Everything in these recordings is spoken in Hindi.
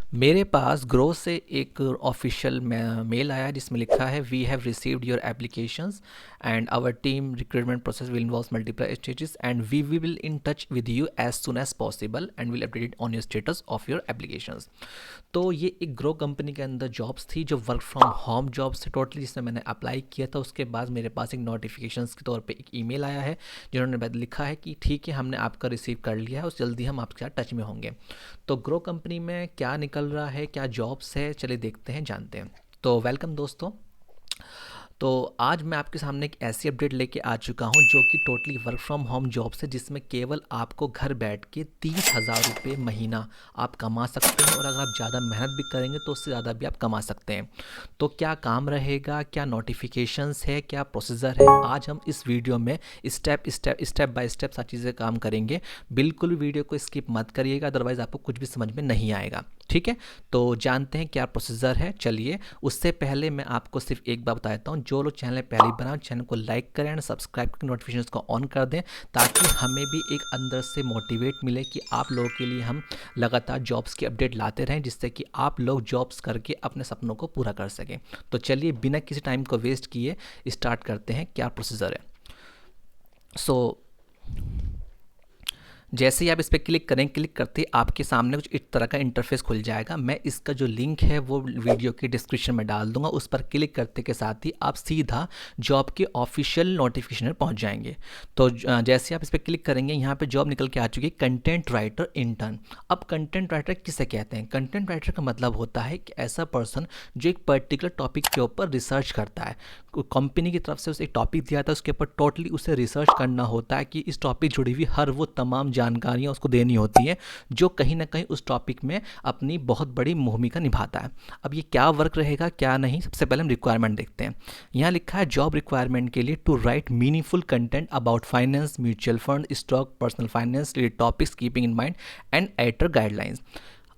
मेरे पास ग्रो से एक ऑफिशियल मेल आया जिसमें लिखा है we have received your applications and our team recruitment process will involve multiple stages and we will in touch with you as soon as possible and will update on your status of your applications. तो ये एक ग्रो कंपनी के अंदर जॉब्स थी जो वर्क फ्रॉम होम जॉब्स थे टोटली, जिसमें मैंने अप्लाई किया था। उसके बाद मेरे पास एक नोटिफिकेशंस के तौर पे एक ईमेल आया है जिन्होंने लिखा है कि ठीक है, हमने आपका रिसीव कर लिया है और जल्दी हम आपके साथ टच में होंगे। तो ग्रो कंपनी में क्या निकल रहा है, क्या जॉब्स है, चलिए देखते हैं, जानते हैं। तो वेलकम दोस्तों। तो आज मैं आपके सामने एक ऐसी अपडेट लेके आ चुका हूँ जो कि totally work from home jobs है, जिसमें केवल आपको घर बैठ के 30,000 रुपये महीना आप कमा सकते हैं, और अगर आप ज़्यादा मेहनत भी करेंगे तो उससे ज़्यादा भी आप कमा सकते हैं। तो क्या काम रहेगा, क्या नोटिफिकेशंस है, क्या प्रोसीजर है, आज हम इस वीडियो में स्टेप बाय स्टेप सारी चीज़ें काम करेंगे। बिल्कुल भी वीडियो को स्किप मत करिएगा, अदरवाइज़ आपको कुछ भी समझ में नहीं आएगा। ठीक है, तो जानते हैं क्या प्रोसीजर है। चलिए, उससे पहले मैं आपको सिर्फ एक बात बता देता हूँ, जो लोग चैनल पहले बनाओ चैनल को लाइक करें एंड सब्सक्राइब करके नोटिफिकेशन को ऑन कर दें, ताकि हमें भी एक अंदर से मोटिवेट मिले कि आप लोगों के लिए हम लगातार जॉब्स की अपडेट लाते रहें, जिससे कि आप लोग जॉब्स करके अपने सपनों को पूरा कर सकें। तो चलिए, बिना किसी टाइम को वेस्ट किए स्टार्ट करते हैं क्या प्रोसीजर है। सो जैसे ही आप इस पर क्लिक करें, क्लिक करते ही आपके सामने कुछ इस तरह का इंटरफेस खुल जाएगा। मैं इसका जो लिंक है वो वीडियो के डिस्क्रिप्शन में डाल दूंगा। उस पर क्लिक करते के साथ ही आप सीधा जॉब के ऑफिशियल नोटिफिकेशन में पहुंच जाएंगे। तो जैसे आप इस पर क्लिक करेंगे, यहाँ पे जॉब निकल के आ चुकी है, कंटेंट राइटर इंटर्न। अब कंटेंट राइटर किसे कहते हैं? कंटेंट राइटर का मतलब होता है कि ऐसा पर्सन जो एक पर्टिकुलर टॉपिक के ऊपर रिसर्च करता है। कंपनी की तरफ से उसे एक टॉपिक दिया था, उसके ऊपर टोटली उसे रिसर्च करना होता है कि इस टॉपिक जुड़ी हुई हर वो तमाम जानकारियाँ उसको देनी होती हैं जो कहीं ना कहीं उस टॉपिक में अपनी बहुत बड़ी भूमिका निभाता है। अब ये क्या वर्क रहेगा, क्या नहीं, सबसे पहले हम रिक्वायरमेंट देखते हैं। यहाँ लिखा है जॉब रिक्वायरमेंट के लिए to write meaningful content about finance, mutual fund, stock, personal finance related topics keeping in mind and editor guidelines.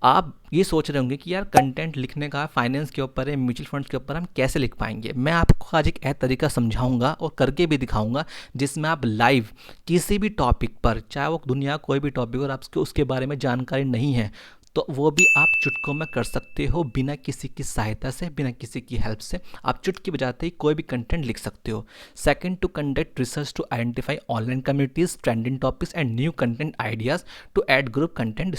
आप ये सोच रहे होंगे कि यार कंटेंट लिखने का फाइनेंस के ऊपर है, म्यूचुअल फंड्स के ऊपर, हम कैसे लिख पाएंगे। मैं आपको आज एक ऐसा तरीका समझाऊंगा और करके भी दिखाऊंगा जिसमें आप लाइव किसी भी टॉपिक पर, चाहे वो दुनिया कोई भी टॉपिक और आपको उसके बारे में जानकारी नहीं है, तो वो भी आप चुटकों में कर सकते हो, बिना किसी की सहायता से, बिना किसी की हेल्प से। आप चुटकी बजाते ही कोई भी कंटेंट लिख सकते हो। Second, to conduct research to identify online communities, trending topics and new content ideas to add group content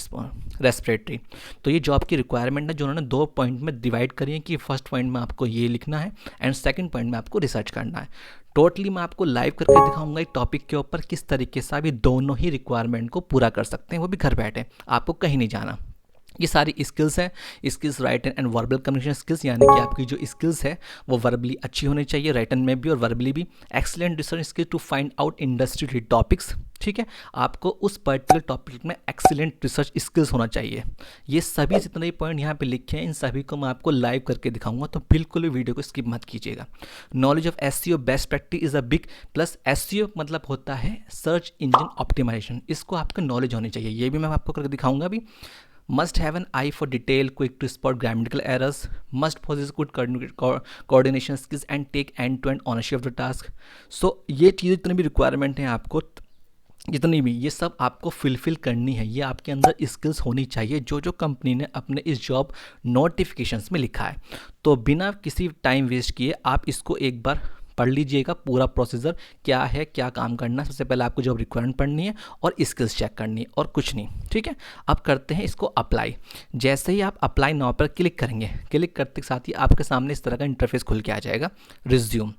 respiratory. तो ये जॉब की रिक्वायरमेंट है जो उन्होंने 2 पॉइंट में डिवाइड करी है कि फर्स्ट पॉइंट में आपको ये लिखना है एंड सेकंड पॉइंट में आपको रिसर्च करना है। टोटली मैं आपको लाइव करके दिखाऊंगा एक टॉपिक के ऊपर किस तरीके से आप ये दोनों ही रिक्वायरमेंट को पूरा कर सकते हैं, वो भी घर बैठे, आपको कहीं नहीं जाना। ये सारी स्किल्स हैं, skills written and verbal communication skills, यानी कि आपकी जो स्किल्स है वो वर्बली अच्छी होनी चाहिए, राइटन में भी और वर्बली भी। Excellent research skill to find out industry related topics. ठीक है, आपको उस पर्टिकुलर टॉपिक में एक्सीलेंट रिसर्च स्किल्स होना चाहिए। ये सभी जितने भी पॉइंट यहाँ पे लिखे हैं, इन सभी को मैं आपको लाइव करके दिखाऊंगा, तो बिल्कुल भी वीडियो को स्किप मत कीजिएगा। Knowledge of SEO best practice is a big plus. SEO मतलब होता है सर्च इंजन ऑप्टिमाइजेशन, इसको आपको नॉलेज होनी चाहिए, ये भी मैं आपको करके दिखाऊंगा भी। Must have an eye for detail, quick to spot grammatical errors, must possess good coordination skills and take end-to-end ownership of the task. So ये चीज़ें जितनी भी रिक्वायरमेंट हैं आपको, जितनी भी, ये सब आपको फिलफिल करनी है, ये आपके अंदर स्किल्स होनी चाहिए जो जो कंपनी ने अपने इस जॉब नोटिफिकेशंस में लिखा है। तो बिना किसी टाइम वेस्ट किए आप इसको एक बार पढ़ लीजिएगा, पूरा प्रोसीजर क्या है, क्या काम करना है। सबसे पहले आपको जॉब रिक्वायरमेंट पढ़नी है और स्किल्स चेक करनी है और कुछ नहीं। ठीक है, अब करते हैं इसको अप्लाई। जैसे ही आप अप्लाई नाउ पर क्लिक करेंगे, क्लिक करते के साथ ही आपके सामने इस तरह का इंटरफेस खुल के आ जाएगा। रिज्यूम,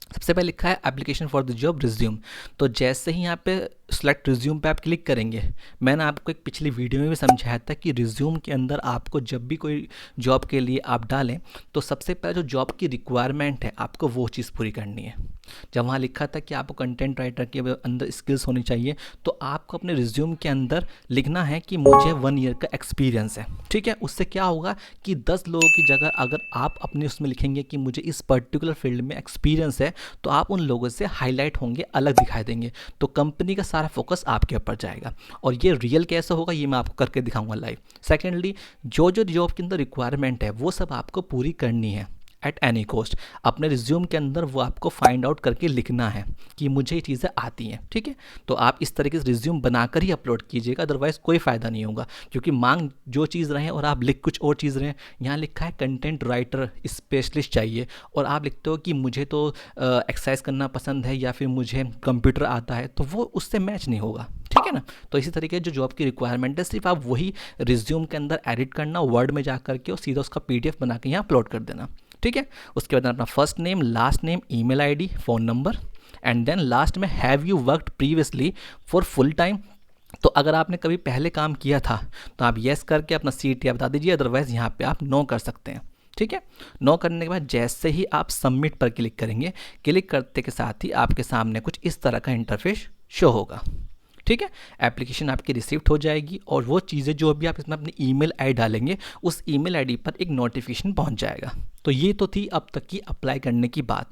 सबसे पहले लिखा है application for the job resume. तो जैसे ही यहाँ पे सेलेक्ट रिज्यूम पे आप क्लिक करेंगे, मैंने आपको एक पिछली वीडियो में भी समझाया था कि रिज्यूम के अंदर आपको जब भी कोई जॉब के लिए आप डालें तो सबसे पहले जो जॉब की रिक्वायरमेंट है आपको वो चीज़ पूरी करनी है। जब वहाँ लिखा था कि आपको कंटेंट राइटर के अंदर स्किल्स होनी चाहिए, तो आपको अपने रिज्यूम के अंदर लिखना है कि मुझे 1 ईयर का एक्सपीरियंस है। ठीक है, उससे क्या होगा कि 10 लोगों की जगह अगर आप अपने उसमें लिखेंगे कि मुझे इस पर्टिकुलर फील्ड में एक्सपीरियंस है, तो आप उन लोगों से हाईलाइट होंगे, अलग दिखाई देंगे, तो कंपनी का सारा फोकस आपके ऊपर जाएगा। और ये रियल कैसे होगा ये मैं आपको करके दिखाऊंगा लाइव। सेकेंडली, जो जो जॉब के अंदर रिक्वायरमेंट है वो सब आपको पूरी करनी है। At any cost. अपने रिज्यूम के अंदर वो आपको फाइंड आउट करके लिखना है कि मुझे ये चीज़ें आती हैं, ठीक है। तो आप इस तरीके से रिज्यूम बनाकर ही अपलोड कीजिएगा, अदरवाइज़ कोई फ़ायदा नहीं होगा, क्योंकि मांग जो चीज़ रहे और आप लिख कुछ और चीज़ रहे हैं। यहाँ लिखा है कंटेंट राइटर स्पेशलिस्ट चाहिए, और आप लिखते हो कि मुझे तो एक्सरसाइज करना पसंद है या फिर मुझे कंप्यूटर आता है, तो वो उससे मैच नहीं होगा, ठीक है ना। तो इसी तरीके जो जॉब की रिक्वायरमेंट है, सिर्फ आप वही रिज्यूम के अंदर एडिट करना, वर्ड में जा करके और सीधा उसका PDF बना के यहाँ अपलोड कर देना, ठीक है। उसके बाद अपना first name, last name, email ID, phone number, and then last में have you worked previously for full time. तो अगर आपने कभी पहले काम किया था तो आप येस करके अपना CTA बता दीजिए, अदरवाइज़ यहाँ पे आप नो कर सकते हैं, ठीक है। नो करने के बाद जैसे ही आप सबमिट पर क्लिक करेंगे, क्लिक करते के साथ ही आपके सामने कुछ इस तरह का इंटरफेस शो होगा, ठीक है। एप्लीकेशन आपकी रिसीव्ड हो जाएगी, और वो चीज़ें जो भी आप इसमें अपनी ईमेल आई डालेंगे, उस ईमेल आईडी पर एक नोटिफिकेशन पहुंच जाएगा। तो ये तो थी अब तक की अप्लाई करने की बात।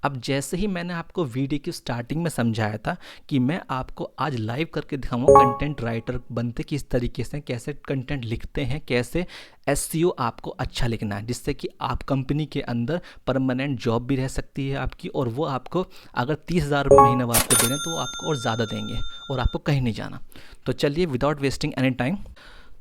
अब जैसे ही मैंने आपको वीडियो की स्टार्टिंग में समझाया था कि मैं आपको आज लाइव करके दिखाऊंगा कंटेंट राइटर बनते किस तरीके से, कैसे कंटेंट लिखते हैं, कैसे SEO आपको अच्छा लिखना है, जिससे कि आप कंपनी के अंदर परमानेंट जॉब भी रह सकती है आपकी, और वो आपको अगर 30,000 महीना वो आपको दे रहे हैं तो वो आपको और ज़्यादा देंगे, और आपको कहीं नहीं जाना। तो चलिए विदाउट वेस्टिंग एनी टाइम,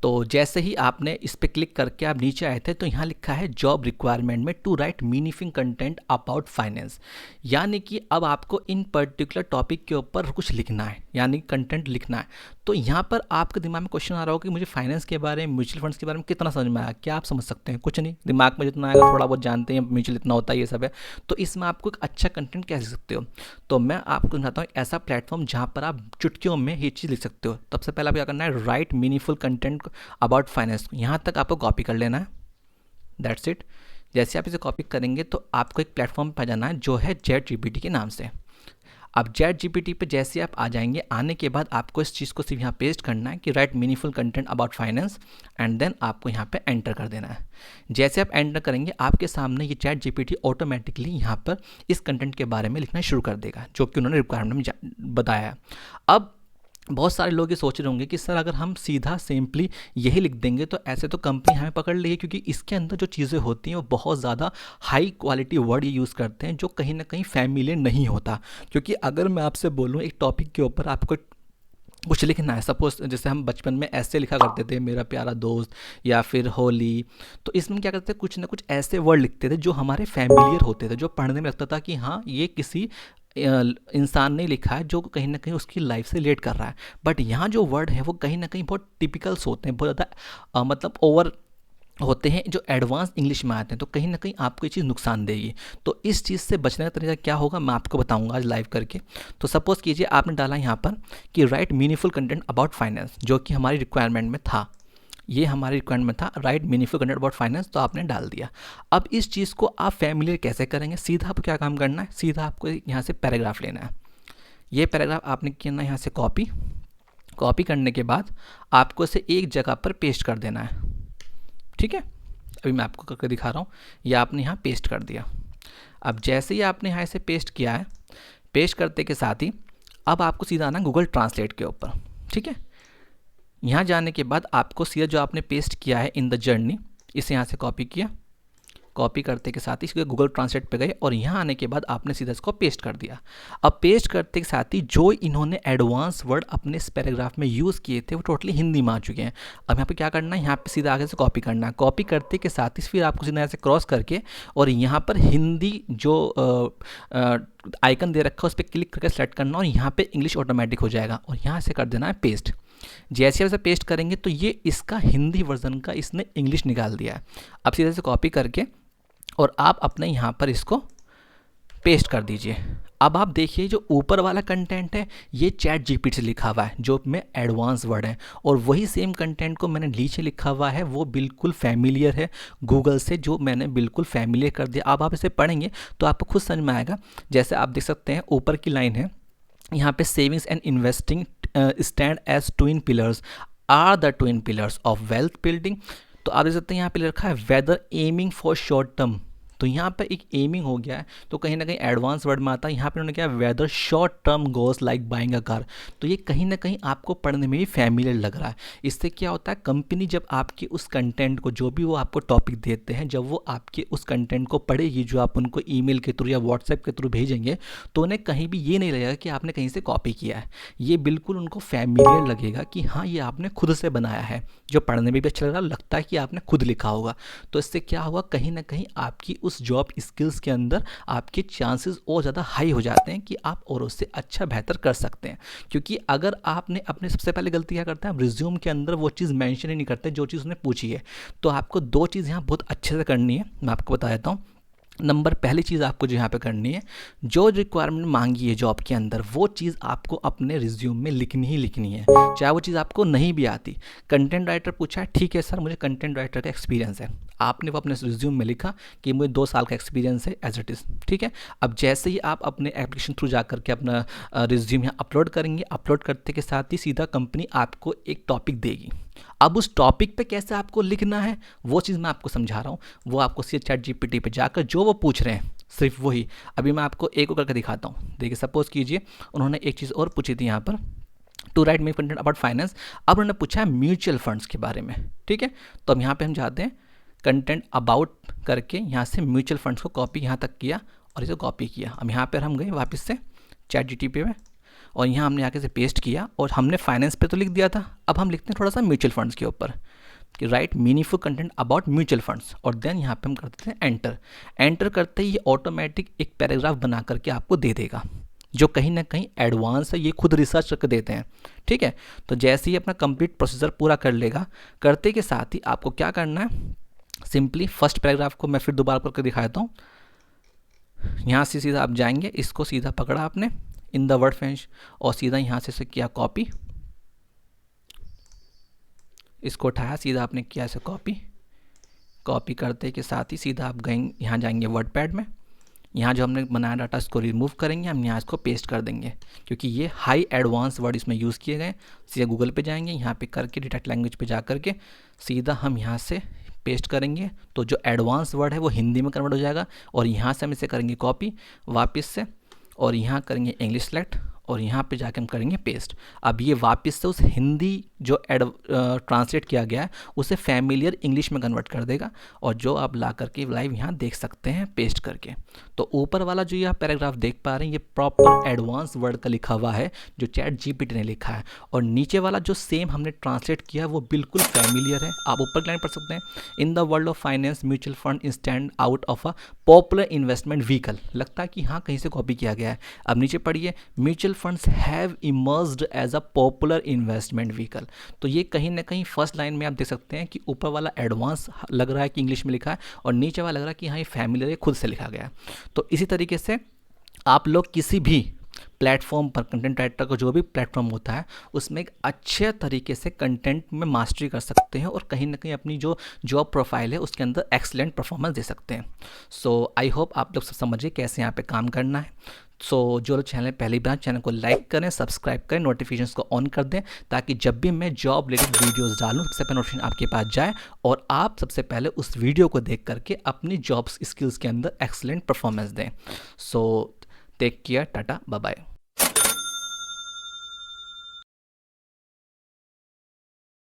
तो जैसे ही आपने इस पर क्लिक करके आप नीचे आए थे, तो यहाँ लिखा है जॉब रिक्वायरमेंट में to write meaningful content about finance, यानी कि अब आपको इन पर्टिकुलर टॉपिक के ऊपर कुछ लिखना है, यानी कंटेंट लिखना है। तो यहाँ पर आपके दिमाग में क्वेश्चन आ रहा होगा कि मुझे फाइनेंस के बारे में, म्यूचुअल फंड्स के बारे में कितना समझ में आया। क्या आप समझ सकते हैं? कुछ नहीं, दिमाग में जितना आएगा थोड़ा बहुत जानते हैं, म्यूचुअल इतना होता है, ये सब है। तो इसमें आपको एक अच्छा कंटेंट कैसे लिख सकते हो, तो मैं आपको समझाता हूँ ऐसा प्लेटफॉर्म जहाँ पर आप चुटकियों में ये चीज़ लिख सकते हो। सबसे पहले आप क्या करना है, right meaningful content about finance, यहाँ तक आपको कॉपी कर लेना है, दैट्स इट। जैसे आप इसे कॉपी करेंगे तो आपको एक प्लेटफॉर्म पर जाना है जो है ChatGPT के नाम से। अब ChatGPT पे जैसे आप आ जाएंगे, आने के बाद आपको इस चीज़ को सिर्फ यहाँ पेस्ट करना है कि write meaningful content about finance, and then आपको यहाँ पे एंटर कर देना है। जैसे आप एंटर करेंगे, आपके सामने ये ChatGPT ऑटोमेटिकली यहाँ पर इस कंटेंट के बारे में लिखना शुरू कर देगा, जो कि उन्होंने रिक्वायरमेंट में बताया है। अब बहुत सारे लोग ये सोच रहे होंगे कि सर अगर हम सीधा सिंपली यही लिख देंगे तो ऐसे तो कंपनी हमें पकड़ लेगी, क्योंकि इसके अंदर जो चीज़ें होती हैं वो बहुत ज़्यादा हाई क्वालिटी वर्ड ये यूज़ करते हैं, जो कहीं ना कहीं फैमिलियर नहीं होता। क्योंकि अगर मैं आपसे बोलूँ एक टॉपिक के ऊपर आपको कुछ लिखना है, सपोज जैसे हम बचपन में ऐसे लिखा करते थे, मेरा प्यारा दोस्त या फिर होली, तो इसमें क्या करते थे, कुछ ना कुछ ऐसे वर्ड लिखते थे जो हमारे फैमिलियर होते थे, जो पढ़ने में लगता था कि हाँ ये किसी इंसान ने लिखा है जो कहीं ना कहीं उसकी लाइफ से रिलेट कर रहा है। बट यहाँ जो वर्ड है वो कहीं ना कहीं बहुत टिपिकल्स होते हैं, बहुत ज़्यादा मतलब ओवर होते हैं, जो एडवांस इंग्लिश में आते हैं, तो कहीं ना कहीं आपको ये चीज़ नुकसान देगी। तो इस चीज़ से बचने का तरीका क्या होगा मैं आपको बताऊंगा आज लाइव करके। तो सपोज़ कीजिए आपने डाला यहाँ पर कि write meaningful content about finance, जो कि हमारी रिक्वायरमेंट में था, ये हमारी रिक्वायरमेंट था right meaningful content about finance, तो आपने डाल दिया। अब इस चीज़ को आप फैमिलियर कैसे करेंगे, सीधा आपको क्या काम करना है, सीधा आपको यहाँ से पैराग्राफ लेना है। ये पैराग्राफ आपने करना है यहाँ से कॉपी करने के बाद आपको इसे एक जगह पर पेस्ट कर देना है, ठीक है। अभी मैं आपको करके दिखा रहा हूँ, ये आपने यहाँ पेस्ट कर दिया। अब जैसे ही आपने यहाँ इसे पेस्ट किया है, पेस्ट करते के साथ ही अब आपको सीधा आना गूगल ट्रांसलेट के ऊपर, ठीक है। यहाँ जाने के बाद आपको सीधा जो आपने पेस्ट किया है इन द जर्नी, इसे यहाँ से कॉपी किया, कॉपी करते के साथ ही इसके गूगल ट्रांसलेट पे गए और यहाँ आने के बाद आपने सीधा इसको पेस्ट कर दिया। अब पेस्ट करते के साथ ही जो इन्होंने एडवांस वर्ड अपने इस पैराग्राफ में यूज़ किए थे वो टोटली हिंदी में आ चुके हैं। अब यहाँ पे क्या करना है, यहाँ पे सीधा आगे से कॉपी करना है, कॉपी करते के साथ ही फिर आपको सीधा ऐसे क्रॉस करके और यहाँ पर हिंदी जो आइकन दे रखा है उस पर क्लिक करके सेलेक्ट करना और यहाँ पे इंग्लिश ऑटोमेटिक हो जाएगा और यहाँ से कर देना है पेस्ट। जैसे आप इसे पेस्ट करेंगे तो ये इसका हिंदी वर्जन का इसने इंग्लिश निकाल दिया है। अब सीधे से कॉपी करके और आप अपने यहाँ पर इसको पेस्ट कर दीजिए। अब आप देखिए जो ऊपर वाला कंटेंट है ये ChatGPT से लिखा हुआ है जो में एडवांस वर्ड है, और वही सेम कंटेंट को मैंने नीचे लिखा हुआ है वो बिल्कुल फैमिलियर है गूगल से, जो मैंने बिल्कुल फैमिलियर कर दिया। अब आप इसे पढ़ेंगे तो आपको खुद समझ में आएगा। जैसे आप देख सकते हैं ऊपर की लाइन है यहाँ पे, savings and investing stand as twin pillars are the twin pillars of wealth building. तो आप देख सकते हैं यहाँ पे रखा है whether aiming for short term, तो यहाँ पर एक एमिंग हो गया है, तो कहीं ना कहीं एडवांस वर्ड में आता है। यहाँ पे उन्होंने क्या, whether short term goals like buying a car, तो ये कहीं ना कहीं आपको पढ़ने में भी फैमिलियर लग रहा है। इससे क्या होता है, कंपनी जब आपके उस कंटेंट को, जो भी वो आपको टॉपिक देते हैं, जब वो आपके उस कंटेंट को पढ़ेगी, जो आप उनको ईमेल के थ्रू या व्हाट्सएप के थ्रू भेजेंगे, तो उन्हें कहीं भी ये नहीं लगेगा कि आपने कहीं से कॉपी किया है। ये बिल्कुल उनको फैमिलियर लगेगा कि हाँ ये आपने खुद से बनाया है, जो पढ़ने में भी अच्छा लग रहा है, लगता है कि आपने खुद लिखा होगा। तो इससे क्या होगा, कहीं ना कहीं आपकी उस जॉब स्किल्स के अंदर आपके चांसेस और ज़्यादा हाई हो जाते हैं कि आप और उससे अच्छा बेहतर कर सकते हैं। क्योंकि अगर आपने अपने, सबसे पहले गलती क्या करते हैं, आप रिज्यूम के अंदर वो चीज़ मेंशन ही नहीं करते जो चीज़ उसने पूछी है। तो आपको दो चीज़ यहाँ बहुत अच्छे से करनी है, मैं आपको बता देता हूँ। नंबर पहली चीज़ आपको जो यहाँ पे करनी है, जो रिक्वायरमेंट मांगी है जॉब के अंदर, वो चीज़ आपको अपने रिज्यूम में लिखनी ही लिखनी है, चाहे वो चीज़ आपको नहीं भी आती। कंटेंट राइटर पूछा है, ठीक है सर मुझे कंटेंट राइटर का एक्सपीरियंस है, आपने वो अपने रिज्यूम में लिखा कि मुझे 2 साल का एक्सपीरियंस है एज इट इज़, ठीक है। अब जैसे ही आप अपने एप्लीकेशन थ्रू जा करके अपना रिज्यूम यहाँ अपलोड करेंगे, अपलोड करते के साथ ही सीधा कंपनी आपको एक टॉपिक देगी। अब उस टॉपिक पे कैसे आपको लिखना है, वो चीज़ मैं आपको समझा रहा हूँ। वो आपको सीधे ChatGPT पे जाकर जो वो पूछ रहे हैं सिर्फ वही, अभी मैं आपको एक करके दिखाता हूँ। देखिए सपोज कीजिए उन्होंने एक चीज़ और पूछी थी यहाँ पर, to write me content about finance. अब उन्होंने पूछा है म्यूचुअल फंड्स के बारे में, ठीक है। तो अब यहाँ पे हम जाते हैं कंटेंट अबाउट करके, यहाँ से म्यूचुअल फंड्स को कॉपी यहाँ तक किया और इसे कॉपी किया। अब यहाँ पर हम गए वापस से ChatGPT पे और यहाँ हमने आके से पेस्ट किया और हमने फाइनेंस पे तो लिख दिया था। अब हम लिखते हैं थोड़ा सा म्यूचुअल फंड्स के ऊपर कि write meaningful content about mutual funds, और देन यहाँ पे हम कर देते हैं एंटर। एंटर करते ही ये ऑटोमेटिक एक पैराग्राफ बना करके आपको दे देगा, जो कहीं ना कहीं एडवांस है, ये खुद रिसर्च करके देते हैं, ठीक है। तो जैसे ही अपना कंप्लीट प्रोसीजर पूरा कर लेगा, करते के साथ ही आपको क्या करना है, सिंपली फर्स्ट पैराग्राफ को मैं फिर दोबारा करके दिखाता हूँ। यहाँ से सीधा आप जाएंगे, इसको सीधा पकड़ा आपने इन द वर्ड फेंच और सीधा यहाँ से किया कॉपी, इसको उठाया सीधा आपने किया ऐसे कॉपी। कॉपी करते के साथ ही सीधा आप गए, यहाँ जाएंगे वर्ड पैड में, यहाँ जो हमने बनाया डाटा इसको रिमूव करेंगे, हम यहाँ इसको पेस्ट कर देंगे क्योंकि ये हाई एडवांस वर्ड इसमें यूज़ किए गए। सीधा गूगल पे जाएंगे, यहाँ पे करके डिटेक्ट लैंग्वेज पे जा करके सीधा हम यहाँ से पेस्ट करेंगे, तो जो एडवांस वर्ड है वो हिंदी में कन्वर्ट हो जाएगा। और यहाँ से हम इसे करेंगे कॉपी वापस से, और यहाँ करेंगे इंग्लिश सेलेक्ट और यहाँ पे जाके हम करेंगे पेस्ट। अब ये वापस से उस हिंदी जो ट्रांसलेट किया गया है उसे फैमिलियर इंग्लिश में कन्वर्ट कर देगा, और जो आप ला करके लाइव यहाँ देख सकते हैं पेस्ट करके। तो ऊपर वाला जो ये आप पैराग्राफ देख पा रहे हैं, ये प्रॉपर एडवांस वर्ड का लिखा हुआ है जो ChatGPT ने लिखा है, और नीचे वाला जो सेम हमने ट्रांसलेट किया है वो बिल्कुल फैमिलियर है। आप ऊपर लाइन पढ़ सकते हैं, in the world of finance mutual fund stand out of a popular investment vehicle. लगता है कि हाँ कहीं से कॉपी किया गया है। अब नीचे पढ़िए, mutual funds have emerged as a popular investment vehicle. तो ये कहीं ना कहीं फर्स्ट लाइन में आप देख सकते हैं कि ऊपर वाला एडवांस लग रहा है कि इंग्लिश में लिखा है, और नीचे वाला लग रहा है कि हाँ ये फैमिलियर है, खुद से लिखा गया है। तो इसी तरीके से आप लोग किसी भी प्लेटफॉर्म पर, कंटेंट राइटर का जो भी प्लेटफॉर्म होता है उसमें एक अच्छे तरीके से कंटेंट में मास्टरी कर सकते हैं, और कहीं ना कहीं अपनी जो जॉब प्रोफाइल है उसके अंदर एक्सीलेंट परफॉर्मेंस दे सकते हैं। सो आई होप आप लोग सब समझिए कैसे यहाँ पे काम करना है। सो जो लोग चैनल पहली बार, चैनल को लाइक करें, सब्सक्राइब करें, नोटिफिकेशंस को ऑन कर दें, ताकि जब भी मैं जॉब रिलेटेड वीडियोस डालूं सबसे पहले नोटिफिकेशन आपके पास जाए और आप सबसे पहले उस वीडियो को देख करके अपनी जॉब स्किल्स के अंदर एक्सीलेंट परफॉर्मेंस दें। So take care, tata, bye bye.